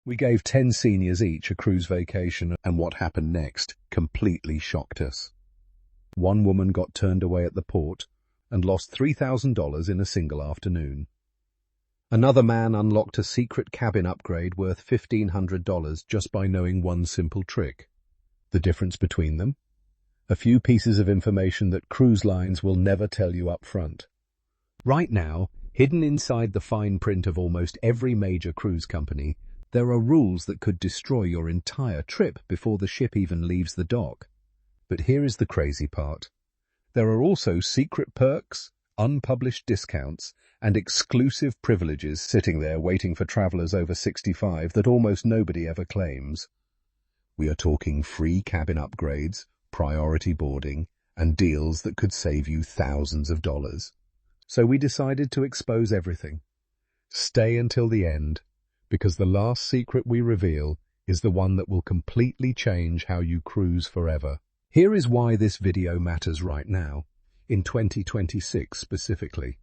We gave 10 seniors each a cruise vacation, and what happened next completely shocked us. One woman got turned away at the port and lost $3,000 in a single afternoon. Another man unlocked a secret cabin upgrade worth $1,500 just by knowing one simple trick. The difference between them? A few pieces of information that cruise lines will never tell you up front. Right now, hidden inside the fine print of almost every major cruise company, there are rules that could destroy your entire trip before the ship even leaves the dock. But here is the crazy part. There are also secret perks, unpublished discounts, and exclusive privileges sitting there waiting for travelers over 65 that almost nobody ever claims. We are talking free cabin upgrades, priority boarding, and deals that could save you thousands of dollars. So we decided to expose everything. Stay until the end, because the last secret we reveal is the one that will completely change how you cruise forever. Here is why this video matters right now, in 2026 specifically.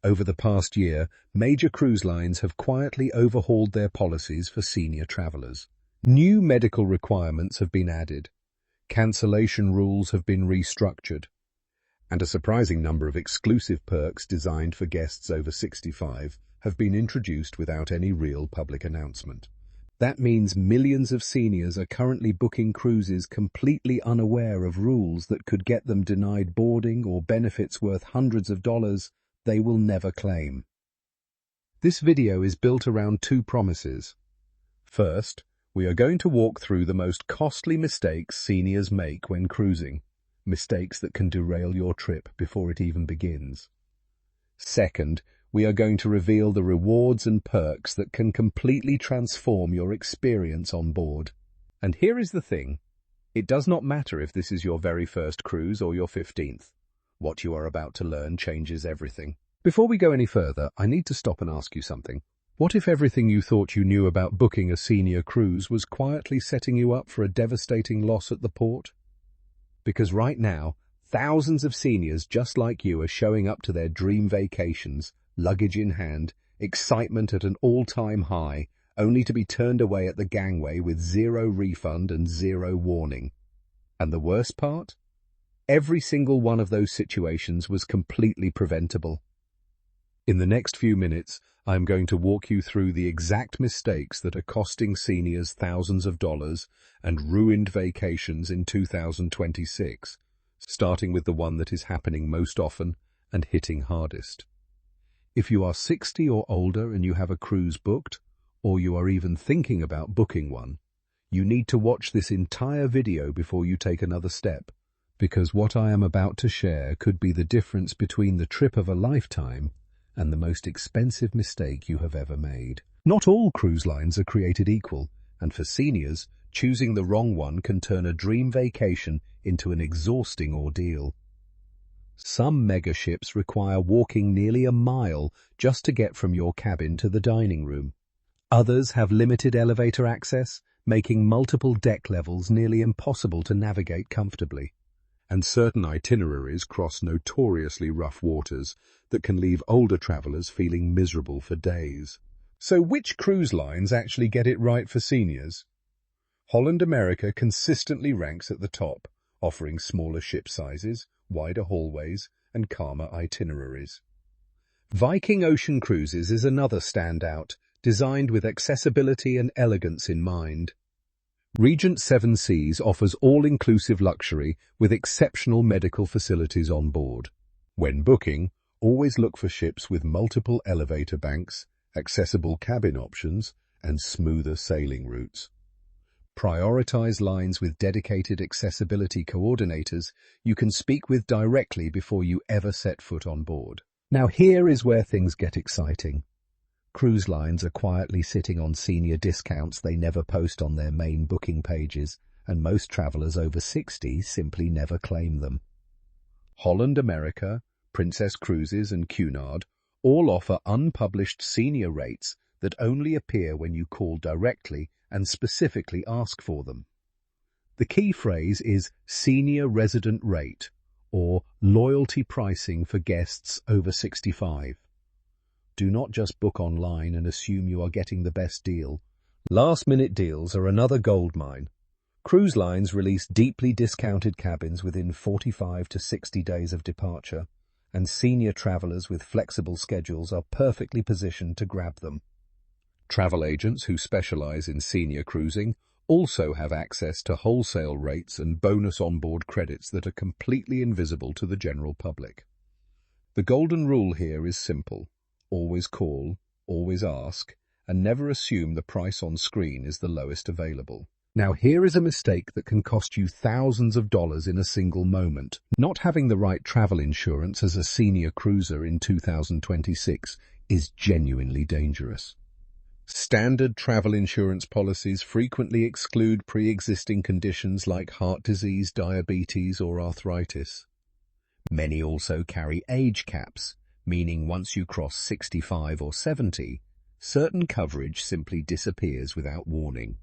Over the past year, major cruise lines have quietly overhauled their policies for senior travelers. New medical requirements have been added, cancellation rules have been restructured, and a surprising number of exclusive perks designed for guests over 65 have been introduced without any real public announcement. That means millions of seniors are currently booking cruises completely unaware of rules that could get them denied boarding or benefits worth hundreds of dollars they will never claim. This video is built around two promises. First, we are going to walk through the most costly mistakes seniors make when cruising, mistakes that can derail your trip before it even begins. Second, we are going to reveal the rewards and perks that can completely transform your experience on board. And here is the thing. It does not matter if this is your very first cruise or your 15th. What you are about to learn changes everything. Before we go any further, I need to stop and ask you something. What if everything you thought you knew about booking a senior cruise was quietly setting you up for a devastating loss at the port? Because right now, thousands of seniors just like you are showing up to their dream vacations, luggage in hand, excitement at an all-time high, only to be turned away at the gangway with zero refund and zero warning. And the worst part? Every single one of those situations was completely preventable. In the next few minutes, I am going to walk you through the exact mistakes that are costing seniors thousands of dollars and ruined vacations in 2026, starting with the one that is happening most often and hitting hardest. If you are 60 or older and you have a cruise booked, or you are even thinking about booking one, you need to watch this entire video before you take another step, because what I am about to share could be the difference between the trip of a lifetime and the most expensive mistake you have ever made. Not all cruise lines are created equal, and for seniors, choosing the wrong one can turn a dream vacation into an exhausting ordeal. Some mega ships require walking nearly a mile just to get from your cabin to the dining room. Others have limited elevator access, making multiple deck levels nearly impossible to navigate comfortably. And certain itineraries cross notoriously rough waters that can leave older travelers feeling miserable for days. So which cruise lines actually get it right for seniors? Holland America consistently ranks at the top, offering smaller ship sizes, wider hallways, and calmer itineraries. Viking Ocean Cruises is another standout, designed with accessibility and elegance in mind. Regent Seven Seas offers all-inclusive luxury with exceptional medical facilities on board. When booking, always look for ships with multiple elevator banks, accessible cabin options, and smoother sailing routes. Prioritize lines with dedicated accessibility coordinators you can speak with directly before you ever set foot on board. Now here is where things get exciting. Cruise lines are quietly sitting on senior discounts they never post on their main booking pages, and most travelers over 60 simply never claim them. Holland America, Princess Cruises, and Cunard all offer unpublished senior rates that only appear when you call directly and specifically ask for them. The key phrase is senior resident rate, or loyalty pricing for guests over 65. Do not just book online and assume you are getting the best deal. Last-minute deals are another goldmine. Cruise lines release deeply discounted cabins within 45 to 60 days of departure, and senior travelers with flexible schedules are perfectly positioned to grab them. Travel agents who specialize in senior cruising also have access to wholesale rates and bonus onboard credits that are completely invisible to the general public. The golden rule here is simple. Always call, always ask, and never assume the price on screen is the lowest available. Now, here is a mistake that can cost you thousands of dollars in a single moment. Not having the right travel insurance as a senior cruiser in 2026 is genuinely dangerous. Standard travel insurance policies frequently exclude pre-existing conditions like heart disease, diabetes, or arthritis. Many also carry age caps, meaning once you cross 65 or 70, certain coverage simply disappears without warning.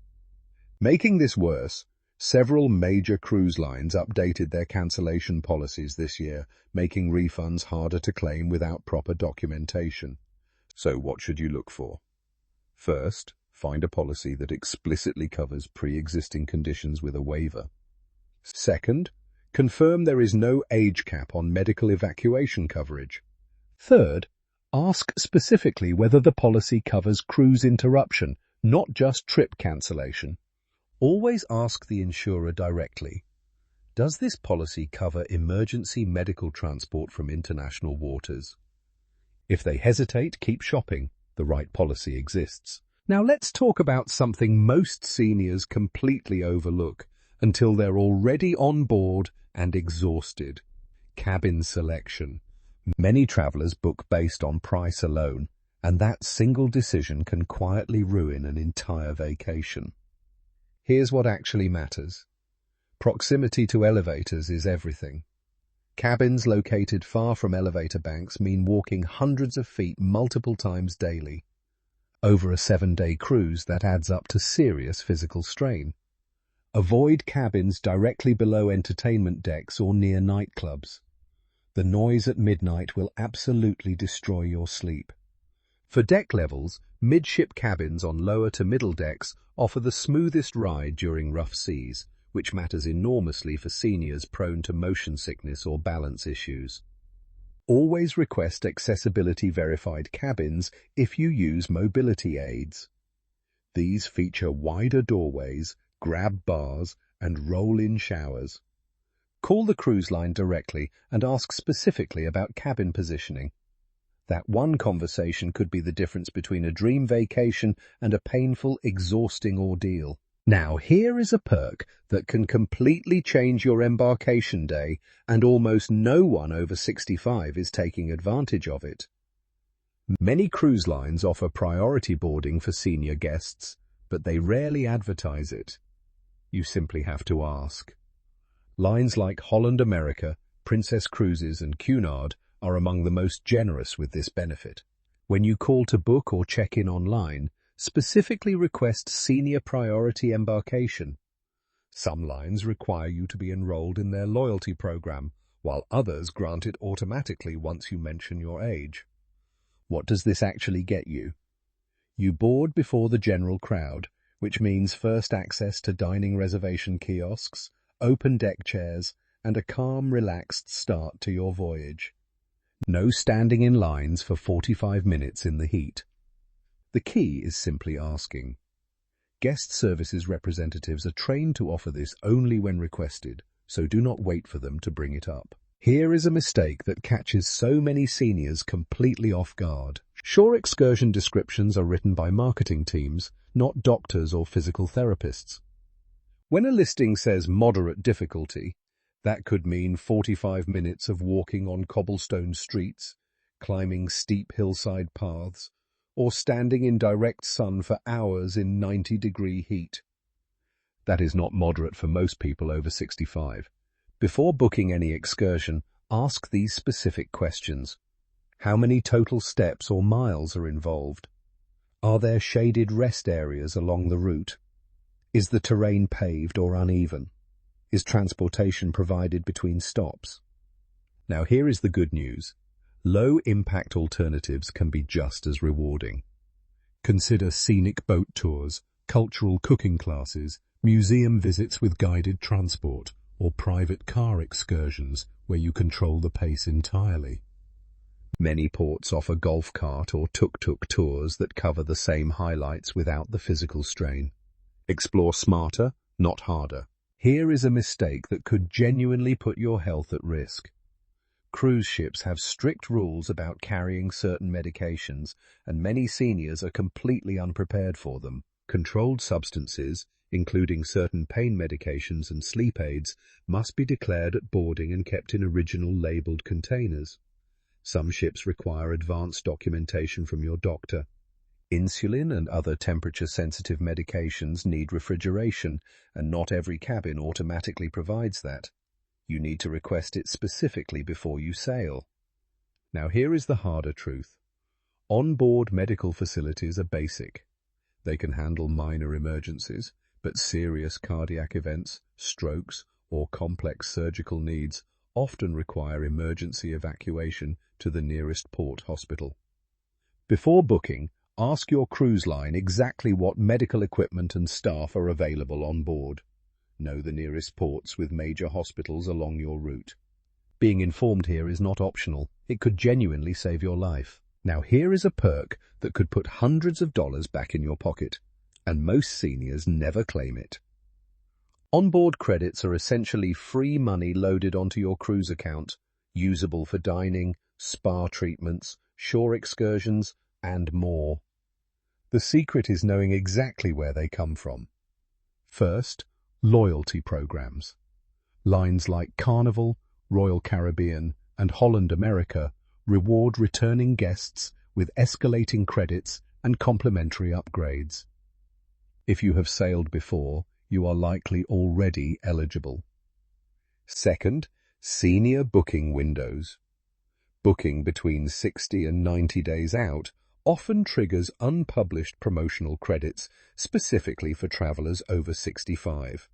Making this worse, several major cruise lines updated their cancellation policies this year, making refunds harder to claim without proper documentation. So what should you look for? First, find a policy that explicitly covers pre-existing conditions with a waiver. Second, confirm there is no age cap on medical evacuation coverage. Third, ask specifically whether the policy covers cruise interruption, not just trip cancellation. Always ask the insurer directly, does this policy cover emergency medical transport from international waters? If they hesitate, keep shopping. The right policy exists. Now let's talk about something most seniors completely overlook until they're already on board and exhausted. Cabin selection. Many travelers book based on price alone, and that single decision can quietly ruin an entire vacation. Here's what actually matters. Proximity to elevators is everything. Cabins located far from elevator banks mean walking hundreds of feet multiple times daily. Over a 7-day cruise, that adds up to serious physical strain. Avoid cabins directly below entertainment decks or near nightclubs. The noise at midnight will absolutely destroy your sleep. For deck levels, midship cabins on lower to middle decks offer the smoothest ride during rough seas, which matters enormously for seniors prone to motion sickness or balance issues. Always request accessibility-verified cabins if you use mobility aids. These feature wider doorways, grab bars, and roll-in showers. Call the cruise line directly and ask specifically about cabin positioning. That one conversation could be the difference between a dream vacation and a painful, exhausting ordeal. Now, here is a perk that can completely change your embarkation day, and almost no one over 65 is taking advantage of it. Many cruise lines offer priority boarding for senior guests, but they rarely advertise it. You simply have to ask. Lines like Holland America, Princess Cruises, and Cunard are among the most generous with this benefit. When you call to book or check in online, specifically request senior priority embarkation. Some lines require you to be enrolled in their loyalty program, while others grant it automatically once you mention your age. What does this actually get you? You board before the general crowd, which means first access to dining reservation kiosks, open deck chairs, and a calm, relaxed start to your voyage. No standing in lines for 45 minutes in the heat. The key is simply asking. Guest services representatives are trained to offer this only when requested, so do not wait for them to bring it up. Here is a mistake that catches so many seniors completely off guard. Sure, excursion descriptions are written by marketing teams, not doctors or physical therapists. When a listing says moderate difficulty, that could mean 45 minutes of walking on cobblestone streets, climbing steep hillside paths, or standing in direct sun for hours in 90-degree heat. That is not moderate for most people over 65. Before booking any excursion, ask these specific questions. How many total steps or miles are involved? Are there shaded rest areas along the route? Is the terrain paved or uneven? Is transportation provided between stops? Now here is the good news. Low-impact alternatives can be just as rewarding. Consider scenic boat tours, cultural cooking classes, museum visits with guided transport, or private car excursions where you control the pace entirely. Many ports offer golf cart or tuk-tuk tours that cover the same highlights without the physical strain. Explore smarter, not harder. Here is a mistake that could genuinely put your health at risk. Cruise ships have strict rules about carrying certain medications, and many seniors are completely unprepared for them. Controlled substances, including certain pain medications and sleep aids, must be declared at boarding and kept in original labeled containers. Some ships require advanced documentation from your doctor. Insulin and other temperature-sensitive medications need refrigeration, and not every cabin automatically provides that. You need to request it specifically before you sail. Now here is the harder truth. On-board medical facilities are basic. They can handle minor emergencies, but serious cardiac events, strokes, or complex surgical needs often require emergency evacuation to the nearest port hospital. Before booking, ask your cruise line exactly what medical equipment and staff are available on board. Know the nearest ports with major hospitals along your route. Being informed here is not optional. It could genuinely save your life. Now here is a perk that could put hundreds of dollars back in your pocket, and most seniors never claim it. Onboard credits are essentially free money loaded onto your cruise account, usable for dining, spa treatments, shore excursions, and more. The secret is knowing exactly where they come from. First, loyalty programs. Lines like Carnival, Royal Caribbean, and Holland America reward returning guests with escalating credits and complimentary upgrades. If you have sailed before, you are likely already eligible. Second, senior booking windows. Booking between 60 and 90 days out often triggers unpublished promotional credits specifically for travelers over 65.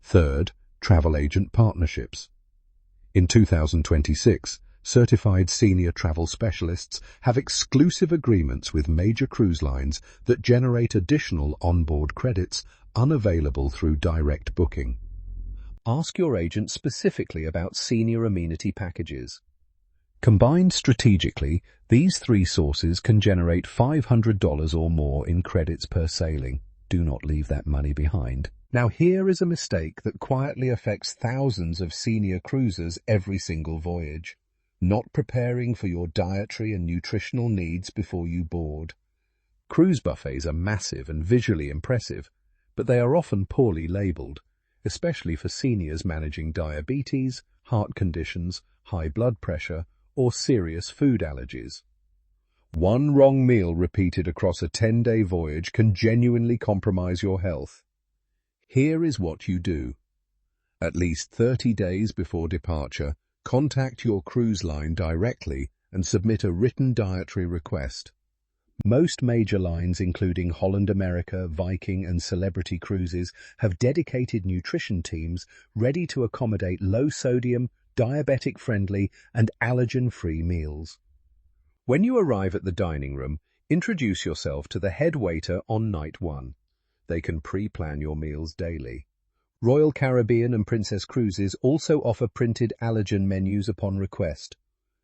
Third, travel agent partnerships. In 2026, certified senior travel specialists have exclusive agreements with major cruise lines that generate additional onboard credits unavailable through direct booking. Ask your agent specifically about senior amenity packages. Combined strategically, these three sources can generate $500 or more in credits per sailing. Do not leave that money behind. Now here is a mistake that quietly affects thousands of senior cruisers every single voyage. Not preparing for your dietary and nutritional needs before you board. Cruise buffets are massive and visually impressive, but they are often poorly labeled, especially for seniors managing diabetes, heart conditions, high blood pressure, or serious food allergies. One wrong meal repeated across a 10-day voyage can genuinely compromise your health. Here is what you do. At least 30 days before departure, contact your cruise line directly and submit a written dietary request. Most major lines, including Holland America, Viking, and Celebrity Cruises, have dedicated nutrition teams ready to accommodate low-sodium, diabetic-friendly, and allergen-free meals. When you arrive at the dining room, introduce yourself to the head waiter on night 1. They can pre-plan your meals daily. Royal Caribbean and Princess Cruises also offer printed allergen menus upon request.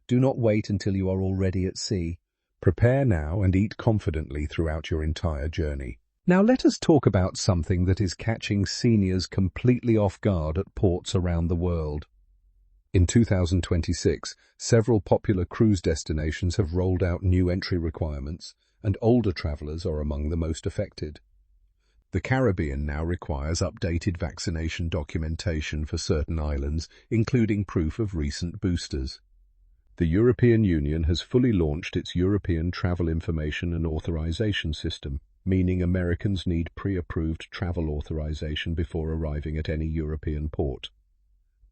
Do not wait until you are already at sea. Prepare now and eat confidently throughout your entire journey. Now let us talk about something that is catching seniors completely off guard at ports around the world. In 2026, several popular cruise destinations have rolled out new entry requirements, and older travelers are among the most affected. The Caribbean now requires updated vaccination documentation for certain islands, including proof of recent boosters. The European Union has fully launched its European Travel Information and Authorization System, meaning Americans need pre-approved travel authorization before arriving at any European port.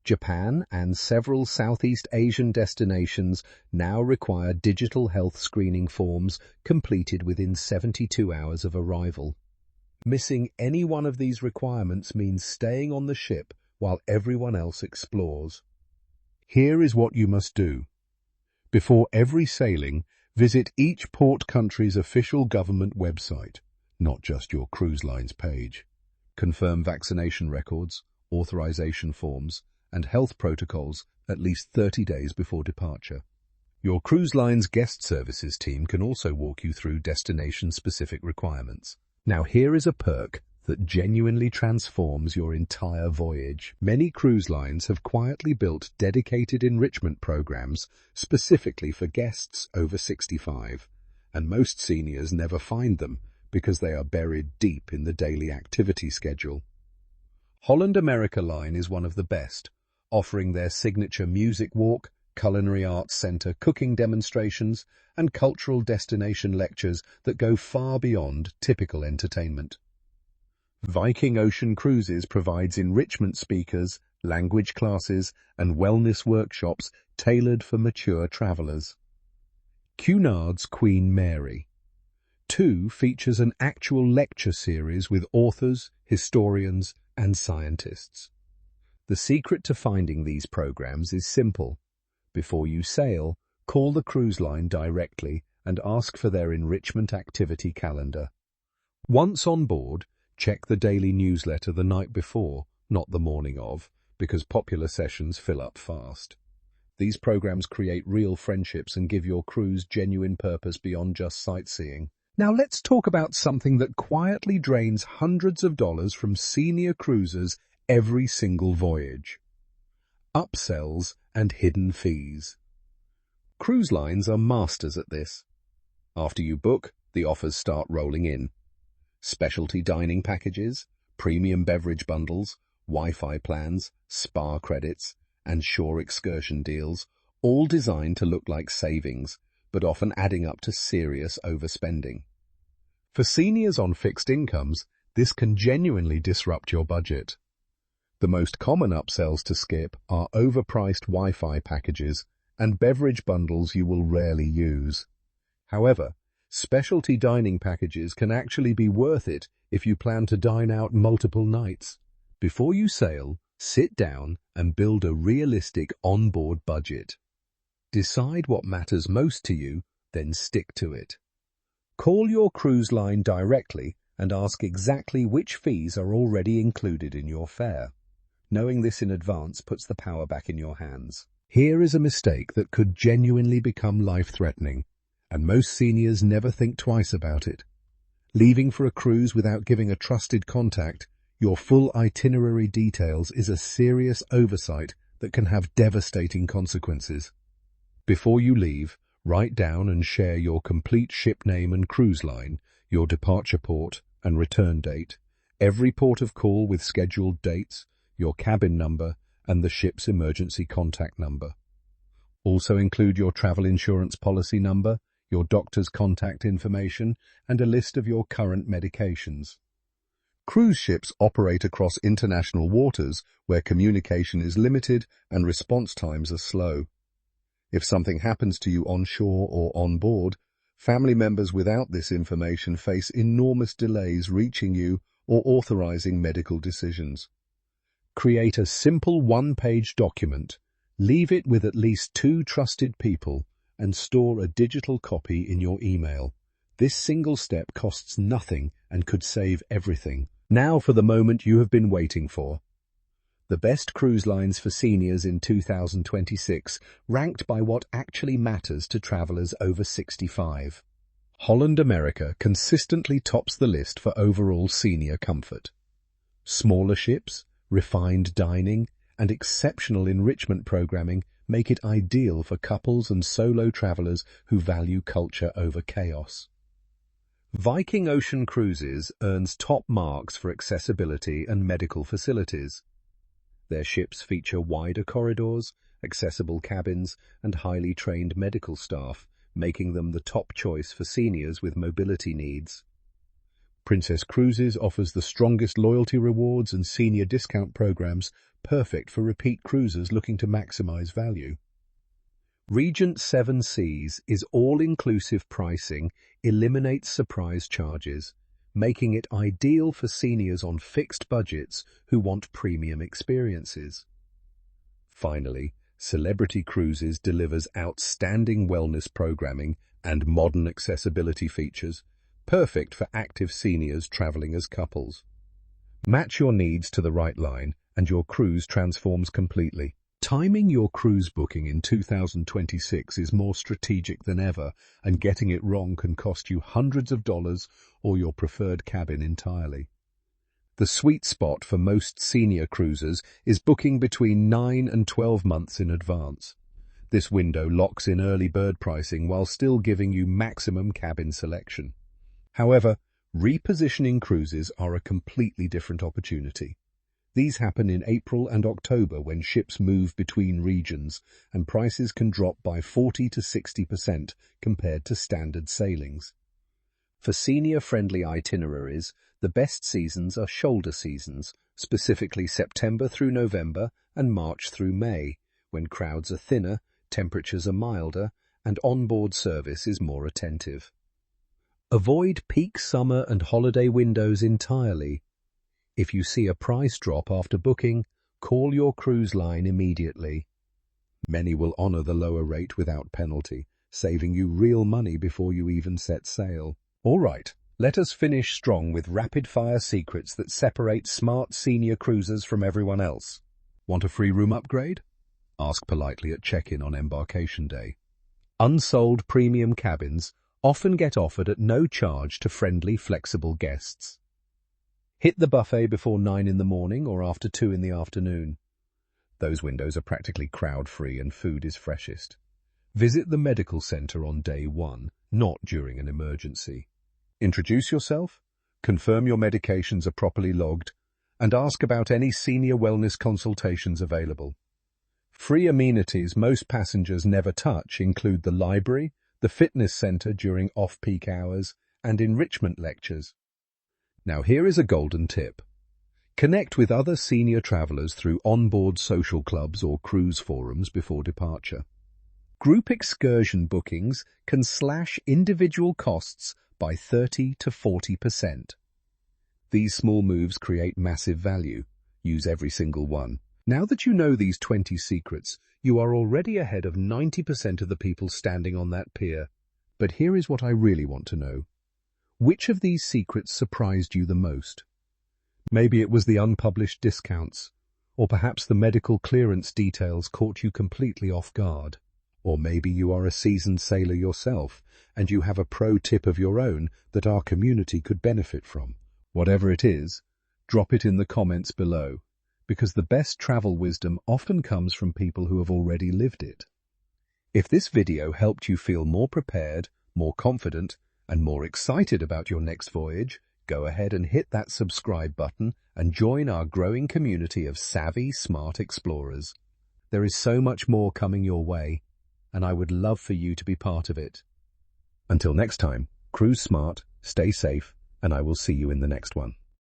Japan and several Southeast Asian destinations now require digital health screening forms completed within 72 hours of arrival. Missing any one of these requirements means staying on the ship while everyone else explores. Here is what you must do. Before every sailing, visit each port country's official government website. not just your cruise line's page. Confirm vaccination records, authorization forms, and health protocols at least 30 days before departure. Your cruise line's guest services team can also walk you through destination-specific requirements. Now here is a perk that genuinely transforms your entire voyage. Many cruise lines have quietly built dedicated enrichment programs specifically for guests over 65, and most seniors never find them because they are buried deep in the daily activity schedule. Holland America Line is one of the best, offering their signature music walk, culinary arts center, cooking demonstrations, and cultural destination lectures that go far beyond typical entertainment. Viking Ocean Cruises provides enrichment speakers, language classes, and wellness workshops tailored for mature travelers. Cunard's Queen Mary 2 features an actual lecture series with authors, historians, and scientists. The secret to finding these programs is simple. Before you sail, call the cruise line directly and ask for their enrichment activity calendar. Once on board, check the daily newsletter the night before, not the morning of, because popular sessions fill up fast. These programs create real friendships and give your cruise genuine purpose beyond just sightseeing. Now let's talk about something that quietly drains hundreds of dollars from senior cruisers every single voyage. Upsells and hidden fees. Cruise lines are masters at this. After you book, the offers start rolling in. Specialty dining packages, premium beverage bundles, Wi-Fi plans, spa credits, and shore excursion deals, all designed to look like savings, but often adding up to serious overspending. For seniors on fixed incomes, this can genuinely disrupt your budget. The most common upsells to skip are overpriced Wi-Fi packages and beverage bundles you will rarely use. However, specialty dining packages can actually be worth it if you plan to dine out multiple nights. Before you sail, sit down and build a realistic onboard budget. Decide what matters most to you, then stick to it. Call your cruise line directly and ask exactly which fees are already included in your fare. Knowing this in advance puts the power back in your hands. Here is a mistake that could genuinely become life-threatening, and most seniors never think twice about it. Leaving for a cruise without giving a trusted contact your full itinerary details is a serious oversight that can have devastating consequences. Before you leave, write down and share your complete ship name and cruise line, your departure port and return date, every port of call with scheduled dates, your cabin number, and the ship's emergency contact number. Also include your travel insurance policy number, your doctor's contact information, and a list of your current medications. Cruise ships operate across international waters where communication is limited and response times are slow. If something happens to you on shore or on board, family members without this information face enormous delays reaching you or authorizing medical decisions. Create a simple one-page document, leave it with at least 2 trusted people, and store a digital copy in your email. This single step costs nothing and could save everything. Now for the moment you have been waiting for. The best cruise lines for seniors in 2026, ranked by what actually matters to travelers over 65. Holland America consistently tops the list for overall senior comfort. Smaller ships, refined dining, and exceptional enrichment programming make it ideal for couples and solo travelers who value culture over chaos. Viking Ocean Cruises earns top marks for accessibility and medical facilities. Their ships feature wider corridors, accessible cabins, and highly trained medical staff, making them the top choice for seniors with mobility needs. Princess Cruises offers the strongest loyalty rewards and senior discount programs, perfect for repeat cruisers looking to maximize value. Regent Seven Seas is all-inclusive pricing, eliminates surprise charges, making it ideal for seniors on fixed budgets who want premium experiences. Finally, Celebrity Cruises delivers outstanding wellness programming and modern accessibility features, perfect for active seniors traveling as couples. Match your needs to the right line, and your cruise transforms completely. Timing your cruise booking in 2026 is more strategic than ever, and getting it wrong can cost you hundreds of dollars or your preferred cabin entirely. The sweet spot for most senior cruisers is booking between 9 and 12 months in advance. This window locks in early bird pricing while still giving you maximum cabin selection. However, repositioning cruises are a completely different opportunity. These happen in April and October when ships move between regions and prices can drop by 40 to 60% compared to standard sailings. For senior-friendly itineraries, the best seasons are shoulder seasons, specifically September through November and March through May, when crowds are thinner, temperatures are milder, and onboard service is more attentive. Avoid peak summer and holiday windows entirely. If you see a price drop after booking, call your cruise line immediately. Many will honor the lower rate without penalty, saving you real money before you even set sail. All right, let us finish strong with rapid-fire secrets that separate smart senior cruisers from everyone else. Want a free room upgrade? Ask politely at check-in on embarkation day. Unsold premium cabins often get offered at no charge to friendly, flexible guests. Hit the buffet before 9 in the morning or after 2 in the afternoon. Those windows are practically crowd-free and food is freshest. Visit the medical center on day 1, not during an emergency. Introduce yourself, confirm your medications are properly logged, and ask about any senior wellness consultations available. Free amenities most passengers never touch include the library, the fitness center during off-peak hours, and enrichment lectures. Now here is a golden tip. Connect with other senior travelers through onboard social clubs or cruise forums before departure. Group excursion bookings can slash individual costs by 30 to 40%. These small moves create massive value. Use every single one. Now that you know these 20 secrets, you are already ahead of 90% of the people standing on that pier. But here is what I really want to know. Which of these secrets surprised you the most? Maybe it was the unpublished discounts, or perhaps the medical clearance details caught you completely off guard. Or maybe you are a seasoned sailor yourself, and you have a pro tip of your own that our community could benefit from. Whatever it is, drop it in the comments below, because the best travel wisdom often comes from people who have already lived it. If this video helped you feel more prepared, more confident, and more excited about your next voyage, go ahead and hit that subscribe button and join our growing community of savvy, smart explorers. There is so much more coming your way, and I would love for you to be part of it. Until next time, cruise smart, stay safe, and I will see you in the next one.